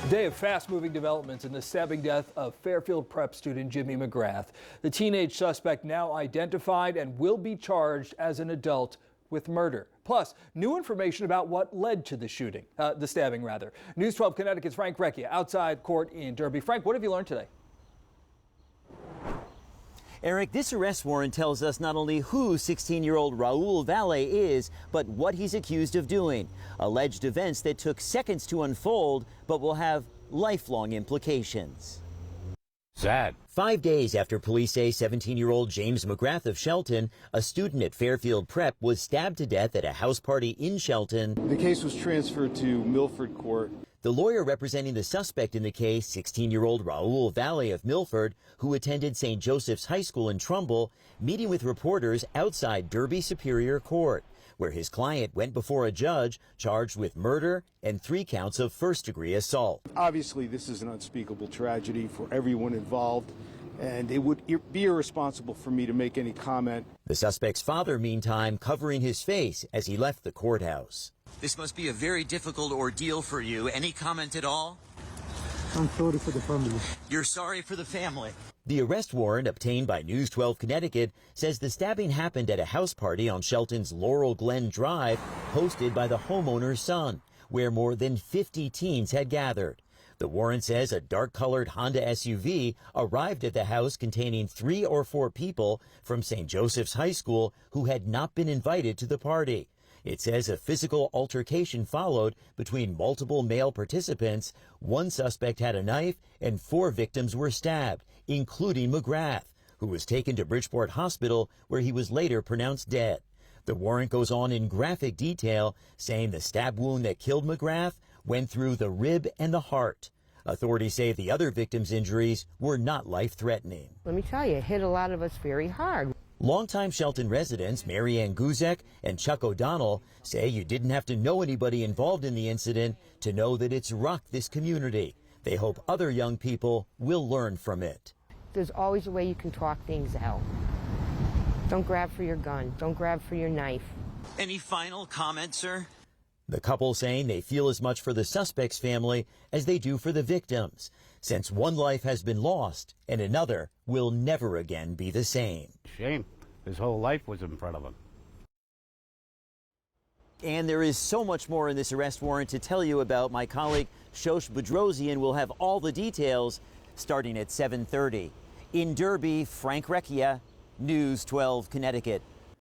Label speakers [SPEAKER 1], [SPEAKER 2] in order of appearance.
[SPEAKER 1] A day of fast-moving developments in the stabbing death of Fairfield Prep student Jimmy McGrath. The teenage suspect now identified and will be charged as an adult with murder. Plus, new information about what led to the stabbing. News 12 Connecticut's Frank Recchia outside court in Derby. Frank, what have you learned today?
[SPEAKER 2] Eric, this arrest warrant tells us not only who 16-year-old Raul Valle is, but what he's accused of doing. Alleged events that took seconds to unfold, but will have lifelong implications.
[SPEAKER 3] Sad.
[SPEAKER 2] 5 days after police say 17-year-old James McGrath of Shelton, a student at Fairfield Prep, was stabbed to death at a house party in Shelton.
[SPEAKER 4] The case was transferred to Milford court.
[SPEAKER 2] The lawyer representing the suspect in the case, 16-year-old Raul Valle of Milford, who attended St. Joseph's High School in Trumbull, meeting with reporters outside Derby Superior Court, where his client went before a judge charged with murder and 3 counts of first-degree assault.
[SPEAKER 4] Obviously, this is an unspeakable tragedy for everyone involved, and it would be irresponsible for me to make any comment.
[SPEAKER 2] The suspect's father, meantime, covering his face as he left the courthouse. This must be a very difficult ordeal for you. Any comment at all?
[SPEAKER 5] I'm sorry for the family.
[SPEAKER 2] You're sorry for the family. The arrest warrant obtained by News 12 Connecticut says the stabbing happened at a house party on Shelton's Laurel Glen Drive, hosted by the homeowner's son, where more than 50 teens had gathered. The warrant says a dark-colored Honda SUV arrived at the house containing 3 or 4 people from St. Joseph's High School who had not been invited to the party. It says a physical altercation followed between multiple male participants. 1 suspect had a knife and 4 victims were stabbed, including McGrath, who was taken to Bridgeport Hospital, where he was later pronounced dead. The warrant goes on in graphic detail, saying the stab wound that killed McGrath went through the rib and the heart. Authorities say the other victims' injuries were not life-threatening.
[SPEAKER 6] Let me tell you, it hit a lot of us very hard.
[SPEAKER 2] Longtime Shelton residents Mary Ann Guzek and Chuck O'Donnell say you didn't have to know anybody involved in the incident to know that it's rocked this community. They hope other young people will learn from it.
[SPEAKER 6] There's always a way you can talk things out. Don't grab for your gun. Don't grab for your knife.
[SPEAKER 2] Any final comments, sir? The couple saying they feel as much for the suspect's family as they do for the victims, since one life has been lost and another will never again be the same.
[SPEAKER 3] Shame. His whole life was in front of him.
[SPEAKER 2] And there is so much more in this arrest warrant to tell you about. My colleague Shosh Bedrosian will have all the details starting at 7:30. In Derby, Frank Recchia, News 12 Connecticut.